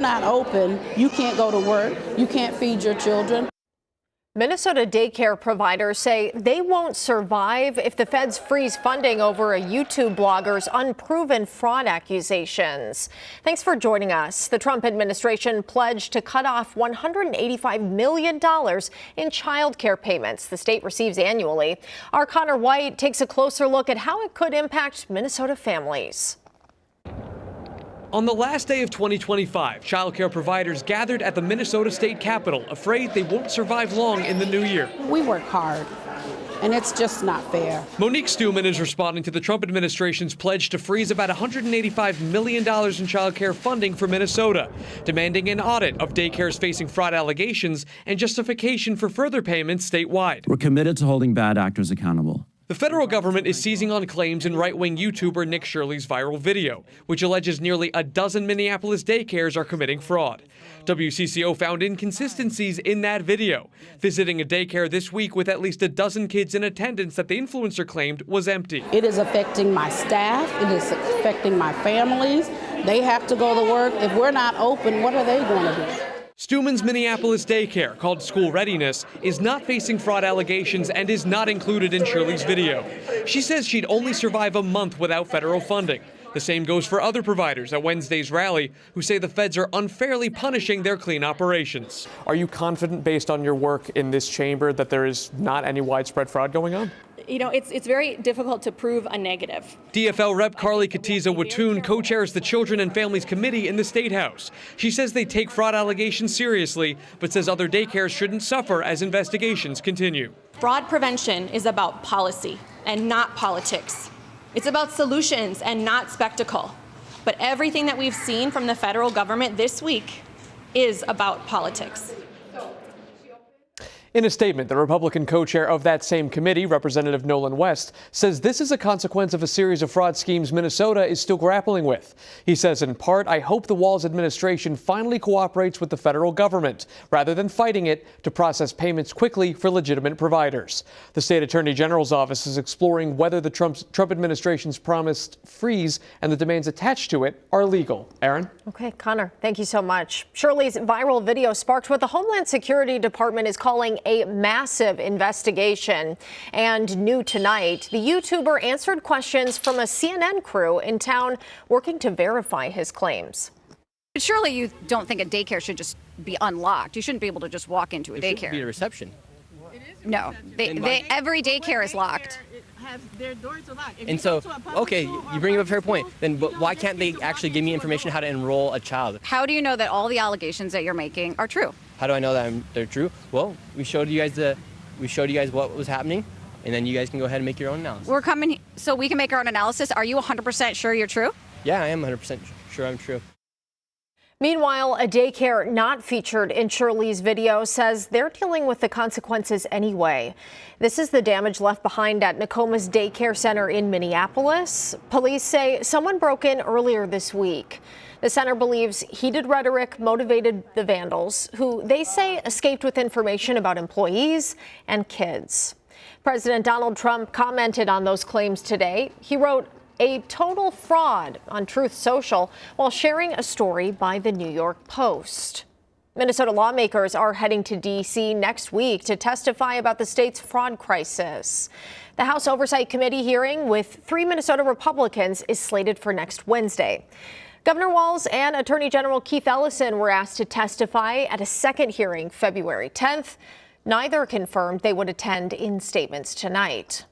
Not open, you can't go to work, you can't feed your children. Minnesota daycare providers say they won't survive if the feds freeze funding over a YouTube blogger's unproven fraud accusations. Thanks for joining us. The Trump administration pledged to cut off $185 million in child care payments the state receives annually. Our Connor White takes a closer look at how it could impact Minnesota families. On the last day of 2025, child care providers gathered at the Minnesota State Capitol, afraid they won't survive long in the new year. We work hard, and it's just not fair. Monique Stuman is responding to the Trump administration's pledge to freeze about $185 million in child care funding for Minnesota, demanding an audit of daycares facing fraud allegations and justification for further payments statewide. We're committed to holding bad actors accountable. The federal government is seizing on claims in right-wing YouTuber Nick Shirley's viral video, which alleges nearly a dozen Minneapolis daycares are committing fraud. WCCO found inconsistencies in that video, visiting a daycare this week with at least a dozen kids in attendance that the influencer claimed was empty. It is affecting my staff, it is affecting my families. They have to go to work. If we're not open, what are they going to do? Stuman's Minneapolis daycare, called School Readiness, is not facing fraud allegations and is not included in Shirley's video. She says she'd only survive a month without federal funding. The same goes for other providers at Wednesday's rally who say the feds are unfairly punishing their clean operations. Are you confident, based on your work in this chamber, that there is not any widespread fraud going on? You know, it's very difficult to prove a negative. DFL Rep. Carly Katiza-Wattoon co-chairs the Children and Families Committee in the State House. She says they take fraud allegations seriously, but says other daycares shouldn't suffer as investigations continue. Fraud prevention is about policy and not politics. It's about solutions and not spectacle. But everything that we've seen from the federal government this week is about politics. In a statement, the Republican co-chair of that same committee, Representative Nolan West, says this is a consequence of a series of fraud schemes Minnesota is still grappling with. He says, in part, I hope the Walz administration finally cooperates with the federal government, rather than fighting it, to process payments quickly for legitimate providers. The state attorney general's office is exploring whether the Trump administration's promised freeze and the demands attached to it are legal. Aaron? Okay, Connor, thank you so much. Shirley's viral video sparked what the Homeland Security Department is calling a massive investigation. And new tonight, the YouTuber answered questions from a CNN crew in town working to verify his claims. Surely you don't think a daycare should just be unlocked. You shouldn't be able to just walk into a daycare. It should be a reception. No, every daycare is locked. Their doors are locked. And so, okay, you bring up a fair point. Then why can't they actually give me information how to enroll a child? How do you know that all the allegations that you're making are true? How do I know that they're true? Well, we showed you guys what was happening, and then you guys can go ahead and make your own analysis. We're coming so we can make our own analysis. Are you 100% sure you're true? Yeah, I am 100% sure I'm true. Meanwhile, a daycare not featured in Shirley's video says they're dealing with the consequences anyway. This is the damage left behind at Nokoma's daycare center in Minneapolis. Police say someone broke in earlier this week. The center believes heated rhetoric motivated the vandals, who they say escaped with information about employees and kids. President Donald Trump commented on those claims today. He wrote, "A total fraud" on Truth Social while sharing a story by the New York Post. Minnesota lawmakers are heading to D.C. next week to testify about the state's fraud crisis. The House Oversight Committee hearing with 3 Minnesota Republicans is slated for next Wednesday. Governor Walz and Attorney General Keith Ellison were asked to testify at a second hearing February 10th. Neither confirmed they would attend in statements tonight.